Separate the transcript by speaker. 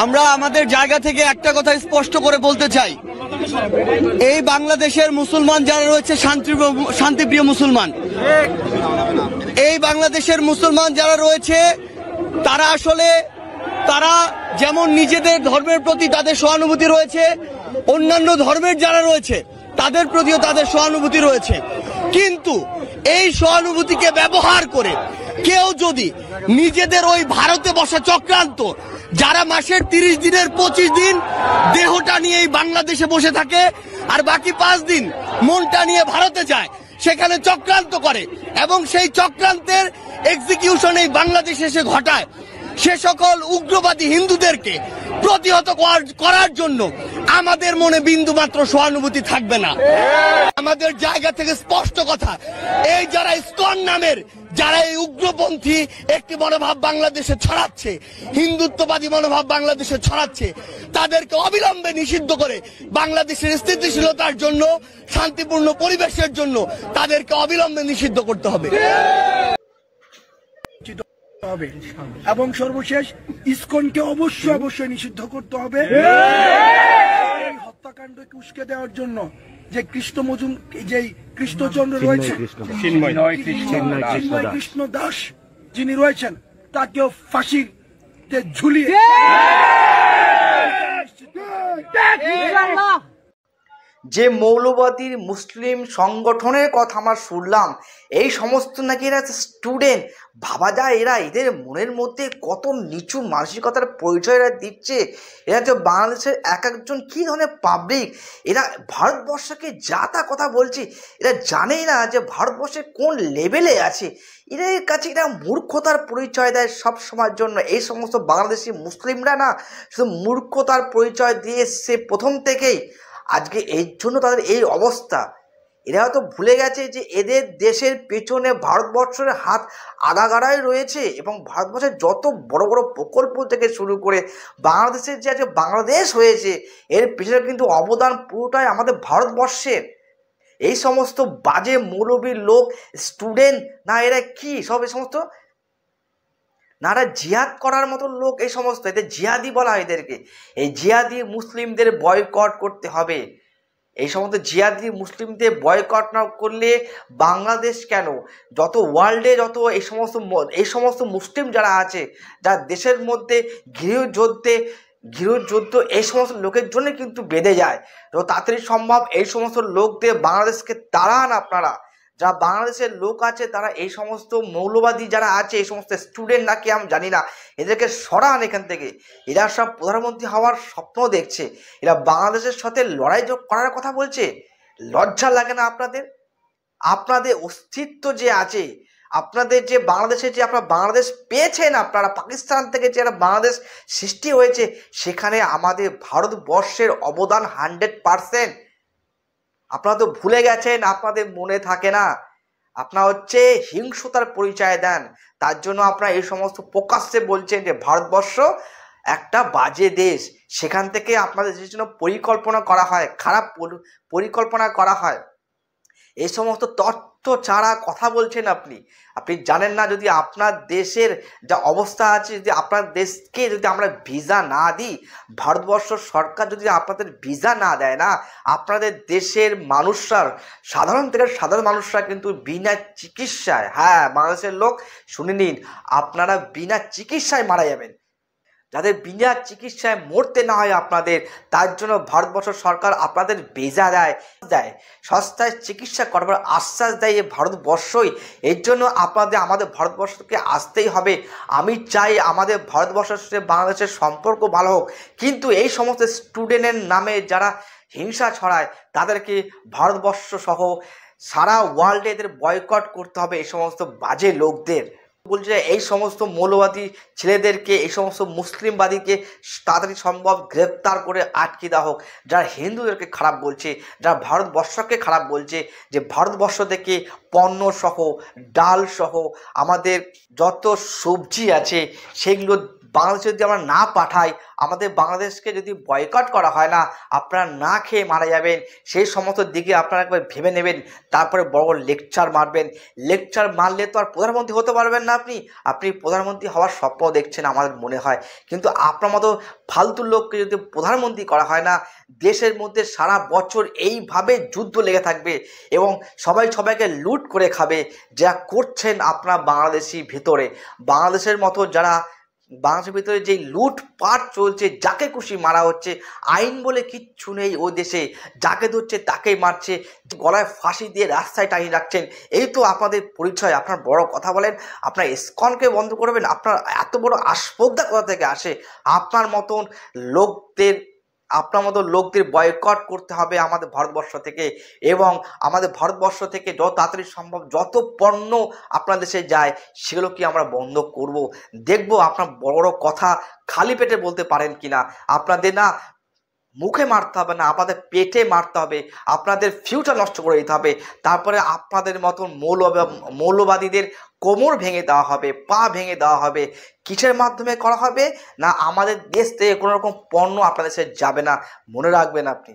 Speaker 1: আমরা আমাদের জায়গা থেকে একটা কথা স্পষ্ট করে বলতে চাই, এই বাংলাদেশের মুসলমান যারা রয়েছে শান্তিপ্রিয় মুসলমান, এই বাংলাদেশের মুসলমান যারা রয়েছে তারা আসলে তারা যেমন নিজেদের ধর্মের প্রতি তাদের সহানুভূতি রয়েছে, অন্যান্য ধর্মের যারা রয়েছে তাদের প্রতিও তাদের সহানুভূতি রয়েছে। কিন্তু এই সহানুভূতিকে ব্যবহার করে কেউ যদি নিজেদের ওই ভারতে বসা চক্রান্ত, যারা মাসের 30 দিনের 25 দিন দেহটা নিয়ে এই বাংলাদেশে বসে থাকে আর বাকি 5 দিন মনটা নিয়ে ভারতে যায়, সেখানে চক্রান্ত করে এবং সেই চক্রান্তের এক্সিকিউশন এই বাংলাদেশে এসে ঘটায়, সে সকল উগ্রবাদী হিন্দুদেরকে প্রতিহত করার জন্য আমাদের মনে বিন্দুমাত্র সহানুভূতি থাকবে না। আমাদের জায়গা থেকে স্পষ্ট কথা, এই যারা ইসকন নামের যারা এই উগ্রপন্থী একটি মনোভাব বাংলাদেশে ছড়াচ্ছে, হিন্দুত্ববাদী মনোভাব বাংলাদেশে ছড়াচ্ছে, তাদেরকে অবিলম্বে নিষিদ্ধ করে বাংলাদেশের স্থিতিশীলতার জন্য, শান্তিপূর্ণ পরিবেশের জন্য তাদেরকে অবিলম্বে নিষিদ্ধ করতে হবে।
Speaker 2: এবং সর্বশেষ ইসকনকে অবশ্যই নিষিদ্ধ করতে হবে। এই হত্যাকাণ্ডকে উস্কে দেওয়ার জন্য যে কৃষ্ণচন্দ্র রয়েছে, কৃষ্ণ দাস যিনি রয়েছেন, তাকেও ফাঁসিতে ঝুলিয়ে
Speaker 3: যে মৌলবাদী মুসলিম সংগঠনের কথা আমরা শুনলাম, এই সমস্ত নাকি এরা স্টুডেন্ট, ভাবা যায় এরা এদের মনের মধ্যে কত নিচু মানসিকতার পরিচয় এরা দিচ্ছে। এরা তো বাংলাদেশের এক একজন কী ধরনের পাবলিক, এরা ভারতবর্ষকে যা তা কথা বলছে, এরা জানেই না যে ভারতবর্ষে কোন লেভেলে আছে। এদের কাছে এরা মূর্খতার পরিচয় দেয় সব সময়ের জন্য। এই সমস্ত বাংলাদেশি মুসলিমরা না শুধু মূর্খতার পরিচয় দিয়ে এসছে প্রথম থেকেই, আজকে এই জন্য তাদের এই অবস্থা। এরা হয়তো ভুলে গেছে যে এদের দেশের পেছনে ভারতবর্ষের হাত আগাগোড়াই রয়েছে এবং ভারতবর্ষের যত বড় বড় প্রকল্প থেকে শুরু করে বাংলাদেশের যে আজকে বাংলাদেশ হয়েছে, এর পেছনে কিন্তু অবদান পুরোটাই আমাদের ভারতবর্ষের। এই সমস্ত বাজে মৌলবী লোক, স্টুডেন্ট না এরা কি সব, এই সমস্ত না এরা জিহাদ করার মতো লোক, এই সমস্ত এদের জিহাদি বলা হয় এদেরকে। এই জিহাদি মুসলিমদের বয়কট করতে হবে। এই সমস্ত জিহাদি মুসলিমদের বয়কট না করলে বাংলাদেশ কেন, যত ওয়ার্ল্ডে যত এই সমস্ত মুসলিম যারা আছে, যারা দেশের মধ্যে গৃহযুদ্ধ এই সমস্ত লোকের জন্য কিন্তু বেঁধে যায়, তো তাড়াতাড়ি সম্ভব এই সমস্ত লোকদের বাংলাদেশকে তাড়ান আপনারা। যারা বাংলাদেশের লোক আছে তারা এই সমস্ত মৌলবাদী যারা আছে, এই সমস্ত স্টুডেন্ট নাকি আমি জানি না, এদেরকে সরান এখান থেকে। এরা সব প্রধানমন্ত্রী হওয়ার স্বপ্ন দেখছে, এরা বাংলাদেশের সাথে লড়াই করার কথা বলছে। লজ্জা লাগে না আপনাদের? আপনাদের অস্তিত্ব যে আছে, আপনাদের যে বাংলাদেশে যে আপনারা বাংলাদেশ পেয়েছেন, আপনারা পাকিস্তান থেকে যে বাংলাদেশ সৃষ্টি হয়েছে, সেখানে আমাদের ভারতবর্ষের অবদান 100%। আপনারা তো ভুলে গেছেন, আপনাদের মনে থাকে না। আপনারা হচ্ছে হিংসতার পরিচয় দেন, তার জন্য আপনারা এই সমস্ত প্রকাশ্যে বলছেন যে ভারতবর্ষ একটা বাজে দেশ, সেখান থেকে আপনাদের দেশের জন্য পরিকল্পনা করা হয়, খারাপ পরিকল্পনা করা হয়। এই সমস্ত তথ্য ছাড়া কথা বলছেন আপনি। আপনি জানেন না যদি আপনার দেশের যা অবস্থা আছে, যদি আপনার দেশকে যদি আমরা ভিসা না দিই, ভারতবর্ষ সরকার যদি আপনাদের ভিসা না দেয় না, আপনাদের দেশের মানুষরা, সাধারণ থেকে সাধারণ মানুষরা কিন্তু বিনা চিকিৎসায়, হ্যাঁ বাংলাদেশের লোক শুনে নিন, আপনারা বিনা চিকিৎসায় মারা যাবেন। যাদের বিনা চিকিৎসায় মরতে না হয় আপনাদের, তার জন্য ভারতবর্ষ সরকার আপনাদের ভিসা দেয়, সস্তায় চিকিৎসা করবার আশ্বাস দেয় এই ভারতবর্ষই। এর জন্য আমাদের ভারতবর্ষকে আসতেই হবে। আমি চাই আমাদের ভারতবর্ষের সাথে বাংলাদেশের সম্পর্ক ভালো হোক, কিন্তু এই সমস্ত স্টুডেন্টের নামে যারা হিংসা ছড়ায়, তাদেরকে ভারতবর্ষ সহ সারা ওয়ার্ল্ডে এদের বয়কট করতে হবে। এই সমস্ত বাজে লোকদের বলছে, এই সমস্ত মৌলবাদী ছেলেদেরকে, এই সমস্ত মুসলিমবাদীকে তাড়াতাড়ি সম্ভব গ্রেপ্তার করে আটকে দেওয়া হোক। যারা হিন্দুদেরকে খারাপ বলছে, যারা ভারতবর্ষকে খারাপ বলছে, যে ভারতবর্ষ থেকে পণ্য সহ, ডাল সহ আমাদের যত সবজি আছে সেগুলো বাংলাদেশে যদি আমরা না পাঠাই, আমাদের বাংলাদেশকে যদি বয়কট করা হয় না, আপনারা না খেয়ে মারা যাবেন। সেই সমস্ত দিকে আপনারা একবার ভেবে নেবেন, তারপরে বড় বড় লেকচার মারবেন। লেকচার মারলে তো আর প্রধানমন্ত্রী হতে পারবেন না। আপনি প্রধানমন্ত্রী হওয়ার স্বপ্ন দেখছেন আমাদের মনে হয়, কিন্তু আপনার মতো ফালতু লোককে যদি প্রধানমন্ত্রী করা হয় না, দেশের মধ্যে সারা বছর এইভাবে যুদ্ধ লেগে থাকবে এবং সবাইকে লুট করে খাবে, যা করছেন আপনারা বাংলাদেশি ভিতরে। বাংলাদেশের মতো যারা বাংলাদেশের ভিতরে যে লুটপাট চলছে, যাকে খুশি মারা হচ্ছে, আইন বলে কিচ্ছু নেই ও দেশে, যাকে ধরছে তাকেই মারছে, গলায় ফাঁসি দিয়ে রাস্তায় টানিয়ে রাখছেন। এই তো আপনাদের পরিচয়। আপনার বড় কথা বলেন, আপনার ইসকনকে বন্ধ করবেন, আপনার এত বড় আসপদ্দা কোথা থেকে আসে? আপনার মতন লোকদের বয়কট করতে হবে আমাদের ভারতবর্ষ থেকে, এবং আমাদের ভারতবর্ষ থেকে যত তাড়াতাড়ি সম্ভব যত পণ্য আপনার দেশে যায় সেগুলো কি আমরা বন্ধ করব। দেখব আপনার বড় কথা খালি পেটে বলতে পারেন কিনা। আপনাদের না মুখে মারতে হবে না, আপনাদের পেটে মারতে হবে, আপনাদের ফিউচার নষ্ট করে দিতে হবে। তারপরে আপনাদের মতন মৌলবাদীদের কোমর ভেঙে দেওয়া হবে, পা ভেঙে দেওয়া হবে। কিসের মাধ্যমে করা হবে না, আমাদের দেশ থেকে কোনো রকম পণ্য আপনাদের দেশে যাবে না, মনে রাখবেন আপনি।